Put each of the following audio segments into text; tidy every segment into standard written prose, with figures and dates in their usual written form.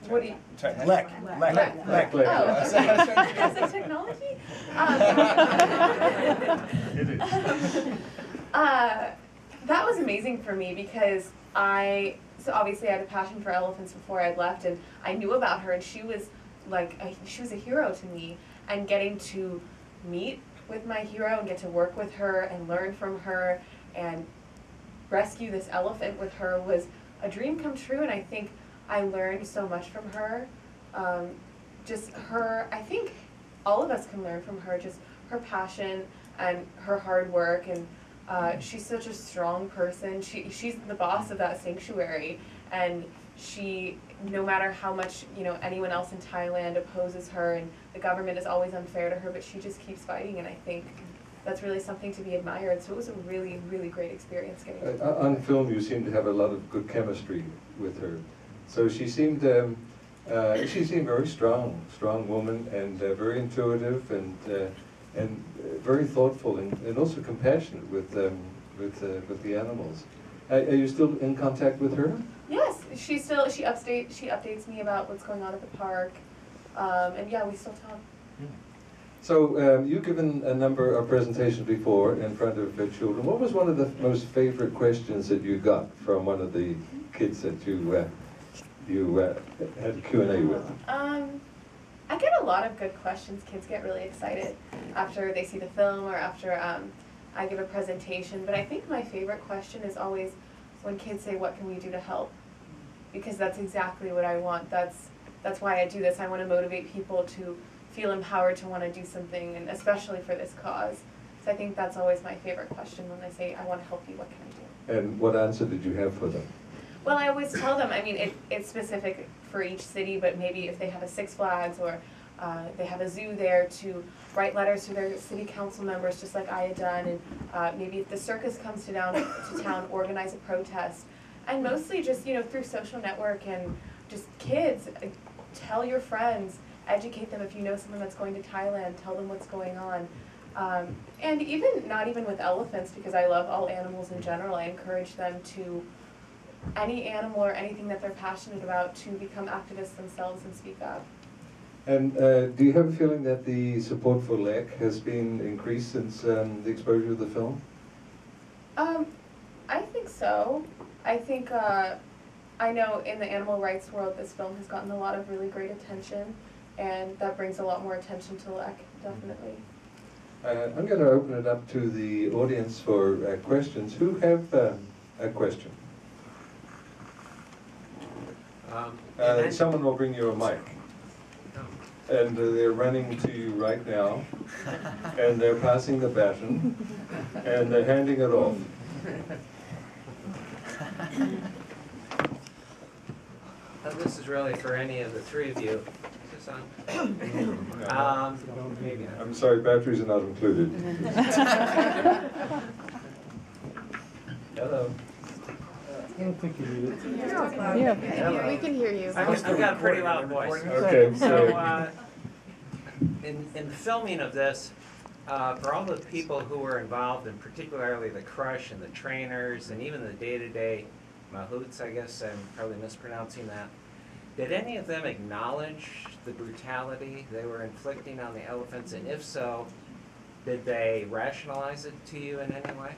What do you? Lek. Oh, that's a technology? It is. That was amazing for me because so obviously I had a passion for elephants before I left, and I knew about her, and she was like, she was a hero to me, and getting to meet with my hero and get to work with her and learn from her and rescue this elephant with her was a dream come true, and I think I learned so much from her. Just her, I think all of us can learn from her, just her passion and her hard work, and she's such a strong person. She's the boss of that sanctuary, and she, no matter how much anyone else in Thailand opposes her, and the government is always unfair to her, but she just keeps fighting, and I think that's really something to be admired. So it was a really, really great experience getting to work on with her. film, you seem to have a lot of good chemistry with her. So she seemed very strong woman, and very intuitive, and very thoughtful, and also compassionate with the animals. Are you still in contact with her? Yes, she updates me about what's going on at the park, and yeah, we still talk. So you've given a number of presentations before in front of children. What was one of the most favorite questions that you got from one of the kids that you had a Q&A with? I get a lot of good questions. Kids get really excited after they see the film or after I give a presentation. But I think my favorite question is always when kids say, "What can we do to help?" Because that's exactly what I want. That's why I do this. I want to motivate people to feel empowered to want to do something, and especially for this cause. So I think that's always my favorite question when they say, "I want to help you, what can I do?" And what answer did you have for them? Well, I always tell them, I mean, it's specific for each city, but maybe if they have a Six Flags or they have a zoo there, to write letters to their city council members, just like I had done, and maybe if the circus comes to town, organize a protest. And mostly just, through social network and just kids, tell your friends, educate them if you know someone that's going to Thailand, tell them what's going on. And even, not even with elephants, because I love all animals in general, I encourage them to, any animal or anything that they're passionate about, to become activists themselves and speak up. And do you have a feeling that the support for LEC has been increased since the exposure of the film? I think so. I think, I know in the animal rights world this film has gotten a lot of really great attention, and that brings a lot more attention to LEC, definitely. I'm going to open it up to the audience for questions. Who have a question? Someone will bring you a mic. And they're running to you right now, and they're passing the baton, and they're handing it off. This is really for any of the three of you. Is this on? Maybe not. I'm sorry, batteries are not included. Hello. I don't think you need it. You're okay. We can hear you. I've got a pretty loud voice. Okay, So, in the filming of this, for all the people who were involved, and particularly the crush and the trainers and even the day-to-day mahouts, I guess I'm probably mispronouncing that, did any of them acknowledge the brutality they were inflicting on the elephants? And if so, did they rationalize it to you in any way?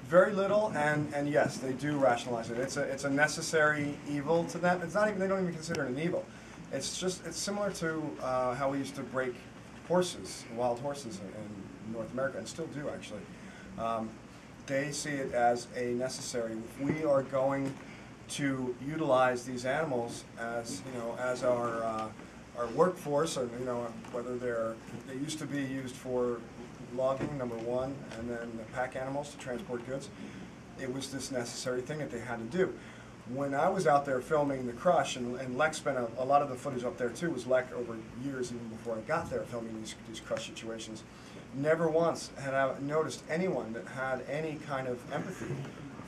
Very little, and yes, they do rationalize it. It's a necessary evil to them. It's not even, they don't even consider it an evil. It's similar to how we used to break horses, wild horses in North America, and still do actually. They see it as a necessary. If we are going to utilize these animals as as our workforce, or whether they used to be used for logging, number one, and then the pack animals to transport goods. It was this necessary thing that they had to do. When I was out there filming The Crush, and Lek spent a lot of the footage up there too, was Lek over years even before I got there filming these crush situations. Never once had I noticed anyone that had any kind of empathy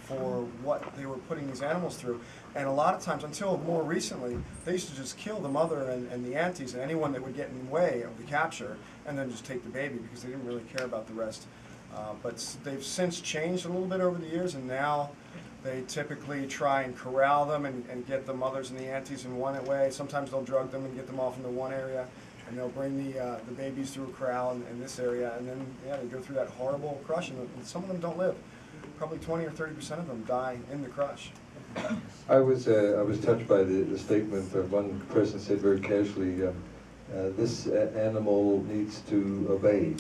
for what they were putting these animals through. And a lot of times, until more recently, they used to just kill the mother and the aunties and anyone that would get in the way of the capture, and then just take the baby because they didn't really care about the rest. But they've since changed a little bit over the years, and now They typically try and corral them and get the mothers and the aunties in one way. Sometimes they'll drug them and get them off into one area, and they'll bring the babies through a corral in this area, and then yeah, they go through that horrible crush, and some of them don't live. Probably 20 or 30% of them die in the crush. I was touched by the statement of one person said very casually, this animal needs to obey.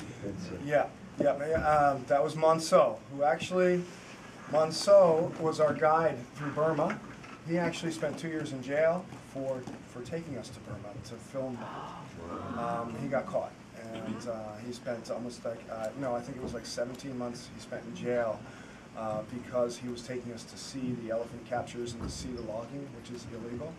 Yeah, that was Monceau, who actually, Monceau was our guide through Burma. He actually spent 2 years in jail for taking us to Burma to film. He got caught, and he spent almost like, no, I think it was like 17 months he spent in jail because he was taking us to see the elephant captures and to see the logging, which is illegal.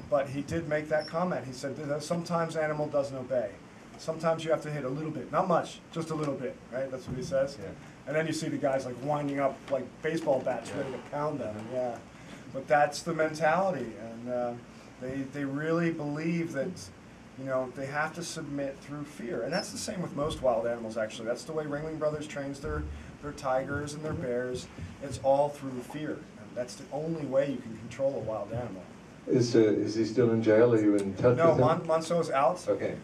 But he did make that comment. He said, sometimes animal doesn't obey. Sometimes you have to hit a little bit, not much, just a little bit, right? That's what he says. Yeah. And then you see the guys like winding up like baseball bats ready to pound them. And yeah, but that's the mentality, and they really believe that, you know, they have to submit through fear, and that's the same with most wild animals. Actually, that's the way Ringling Brothers trains their tigers and their bears. It's all through fear, and that's the only way you can control a wild animal. Is he still in jail? Are you in touch with him? No, Monceau's out. Okay.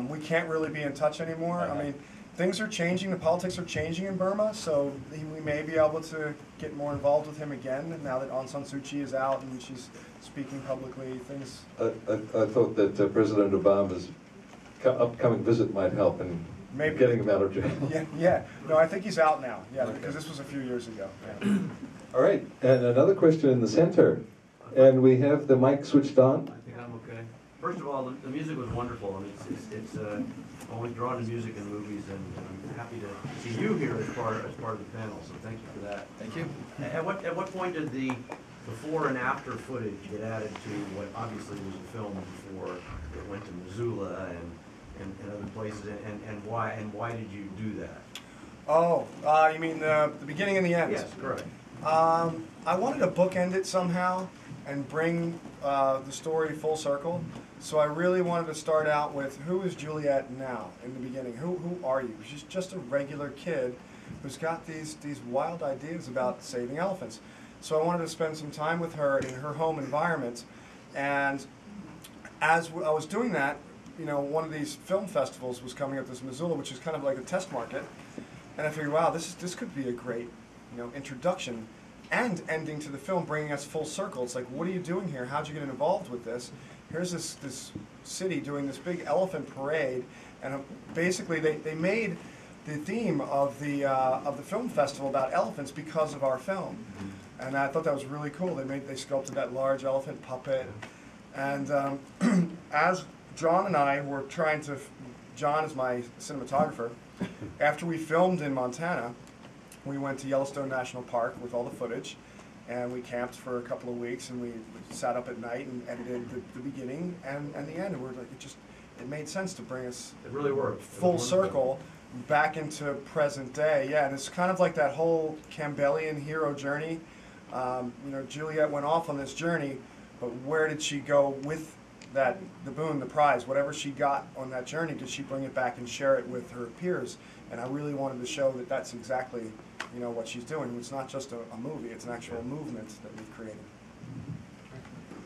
We can't really be in touch anymore. I mean, things are changing. The politics are changing in Burma, so we may be able to get more involved with him again now that Aung San Suu Kyi is out and she's speaking publicly. Things. I thought that President Obama's upcoming visit might help in getting him out of jail. Yeah. No, I think he's out now. Yeah, because this was a few years ago. Yeah. All right, and another question in the center. And we have the mic switched on. I think I'm okay. First of all, the music was wonderful. I mean, it's always drawn to music and movies, and I'm happy to see you here as part of the panel. So thank you for that. Thank you. At what point did the before and after footage get added to what obviously was a film before it went to Missoula and other places, and why did you do that? Oh, you mean the beginning and the end? Yes, correct. I wanted to bookend it somehow and bring the story full circle. So I really wanted to start out with, who is Juliette now in the beginning? Who are you? She's just a regular kid who's got these wild ideas about saving elephants. So I wanted to spend some time with her in her home environment. And as I was doing that, you know, one of these film festivals was coming up, this Missoula, which is kind of like a test market. And I figured, wow, this could be a great, you know, introduction and ending to the film, bringing us full circle. It's like, what are you doing here? How'd you get involved with this? Here's this city doing this big elephant parade, and basically they made the theme of the film festival about elephants because of our film, and I thought that was really cool. They sculpted that large elephant puppet, and as John and I were trying to, John is my cinematographer. After we filmed in Montana, we went to Yellowstone National Park with all the footage, and we camped for a couple of weeks, and we sat up at night and edited the beginning and the end. And we're like, it made sense to bring us It really worked. full circle back into present day. Yeah, and it's kind of like that whole Campbellian hero journey. You know, Juliette went off on this journey, but where did she go with the boon, the prize, whatever she got on that journey? Did she bring it back and share it with her peers? And I really wanted to show that that's exactly, you know, what she's doing. It's not just a movie; it's an actual movement that we've created.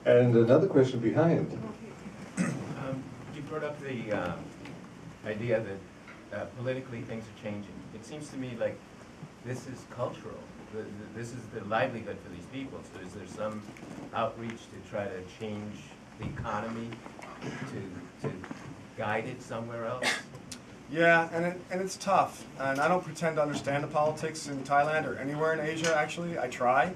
And another question behind. You brought up the idea that politically things are changing. It seems to me like this is cultural. This is the livelihood for these people. So is there some outreach to try to change the economy to guide it somewhere else? Yeah, and it's tough. And I don't pretend to understand the politics in Thailand or anywhere in Asia. Actually, I try.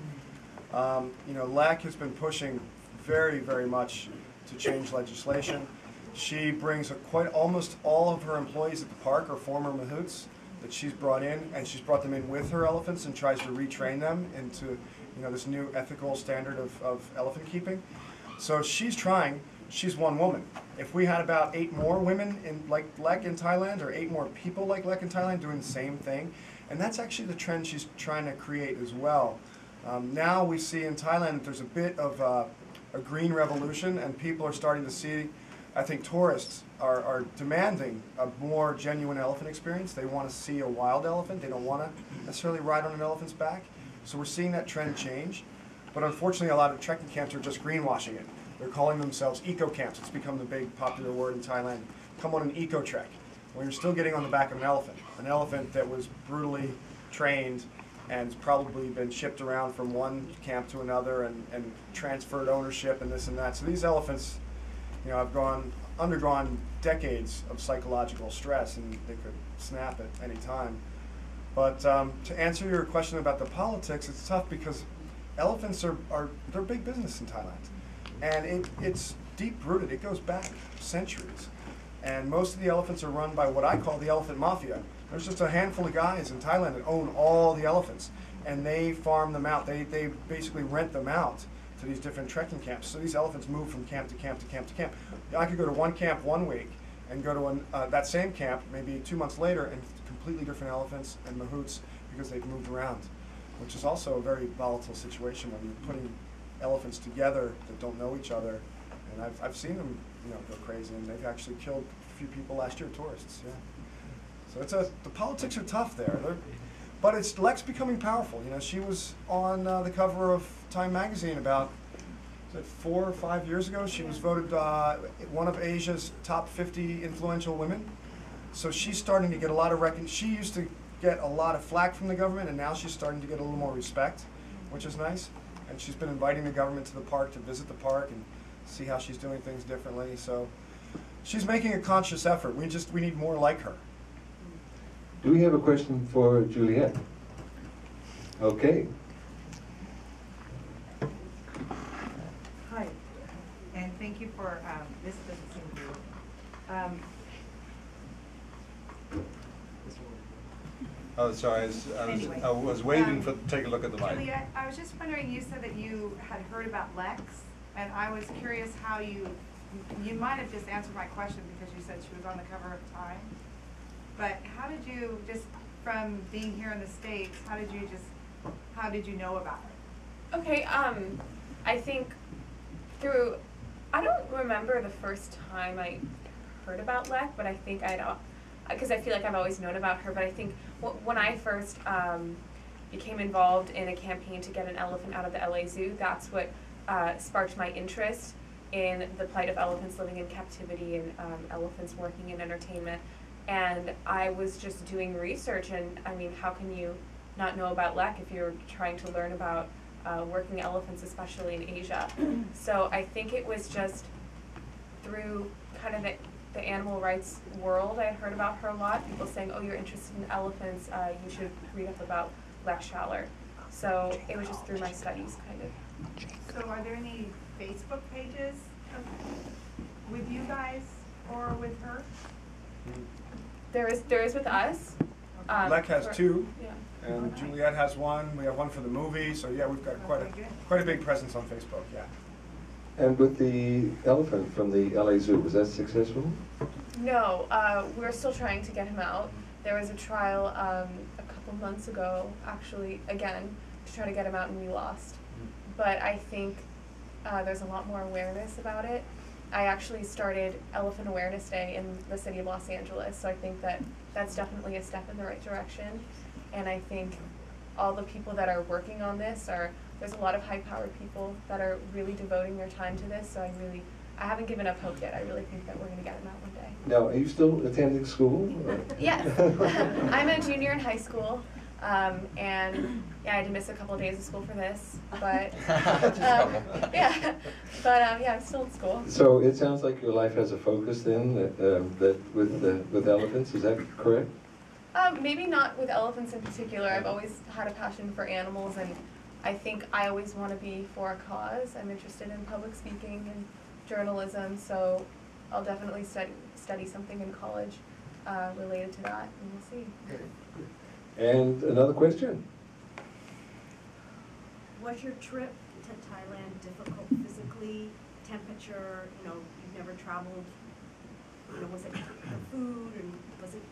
You know, LEC has been pushing very, very much to change legislation. She brings almost all of her employees at the park are former mahouts that she's brought in, and she's brought them in with her elephants and tries to retrain them into, you know, this new ethical standard of elephant keeping. So she's trying. She's one woman. If we had about 8 more women like LEC in Thailand, or 8 more people like LEC in Thailand doing the same thing, and that's actually the trend she's trying to create as well. Now we see in Thailand that there's a bit of a green revolution, and people are starting to see, I think tourists are demanding a more genuine elephant experience. They want to see a wild elephant. They don't want to necessarily ride on an elephant's back. So we're seeing that trend change, but unfortunately a lot of trekking camps are just greenwashing it. They're calling themselves eco camps. It's become the big popular word in Thailand. Come on an eco trek, when you're still getting on the back of an elephant that was brutally trained and has probably been shipped around from one camp to another and transferred ownership and this and that. So these elephants, you know, have undergone decades of psychological stress, and they could snap at any time. But to answer your question about the politics, it's tough because elephants they're big business in Thailand, and it's deep-rooted. It goes back centuries, and most of the elephants are run by what I call the elephant mafia. There's just a handful of guys in Thailand that own all the elephants, and they farm them out. They basically rent them out to these different trekking camps. So these elephants move from camp to camp to camp to camp. I could go to one camp one week and go to that same camp maybe 2 months later, and completely different elephants and mahouts because they've moved around, which is also a very volatile situation when you're putting elephants together that don't know each other. And I've seen them, you know, go crazy, and they've actually killed a few people last year, tourists. Yeah. So the politics are tough there. But Lek's becoming powerful. You know, she was on the cover of Time magazine about 4 or 5 years ago. She was voted one of Asia's top 50 influential women. So she's starting to get a lot of recognition. She used to get a lot of flack from the government, and now she's starting to get a little more respect, which is nice. And she's been inviting the government to the park to visit the park and see how she's doing things differently. So she's making a conscious effort. We need more like her. Do we have a question for Juliette? Okay. Hi, and thank you for, this doesn't seem to be, oh, sorry, Anyway, I was waiting to take a look at the mic. Juliette, I was just wondering, you said that you had heard about Lex, and I was curious how you might have just answered my question because you said she was on the cover of Time, but how did you, just from being here in the States, how did you know about her? Okay, I think I don't remember the first time I heard about Lek, but I think because I feel like I've always known about her, but I think when I first became involved in a campaign to get an elephant out of the LA Zoo, that's what sparked my interest in the plight of elephants living in captivity and elephants working in entertainment. And I was just doing research, and I mean, how can you not know about Lek if you're trying to learn about working elephants, especially in Asia? So I think it was just through kind of the animal rights world, I had heard about her a lot. People saying, oh, you're interested in elephants, you should read up about Lek Schaller. So it was just through my studies, kind of. So are there any Facebook pages with you guys or with her? There is with us. Lek has two, yeah. and Juliette has one. We have one for the movie, so yeah, we've got quite a big presence on Facebook, yeah. And with the elephant from the LA Zoo, was that successful? No, we're still trying to get him out. There was a trial a couple months ago, actually, again, to try to get him out, and we lost. But I think there's a lot more awareness about it. I actually started Elephant Awareness Day in the city of Los Angeles, so I think that's definitely a step in the right direction. And I think all the people that are working on this there's a lot of high-powered people that are really devoting their time to this, so I haven't given up hope yet. I really think that we're going to get him out one day. Now, are you still attending school? Yes. I'm a junior in high school, and yeah, I had to miss a couple of days of school for this, but yeah, I'm still in school. So it sounds like your life has a focus then, that with elephants, is that correct? Maybe not with elephants in particular. I've always had a passion for animals, and I think I always want to be for a cause. I'm interested in public speaking and journalism, so I'll definitely study something in college related to that, and we'll see. And another question. Was your trip to Thailand difficult physically? Temperature, you've never traveled, was it the food, and was it?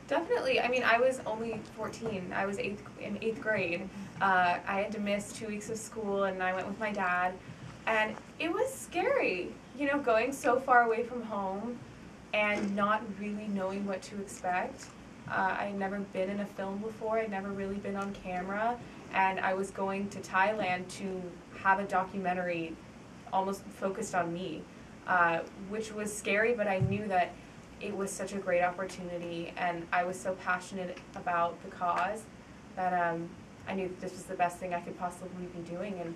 Definitely. I mean, I was only 14. I was in 8th grade. I had to miss 2 weeks of school, and I went with my dad. And it was scary, going so far away from home and not really knowing what to expect. I had never been in a film before. I'd never really been on camera. and I was going to Thailand to have a documentary almost focused on me, which was scary, but I knew that it was such a great opportunity, and I was so passionate about the cause that I knew that this was the best thing I could possibly be doing, and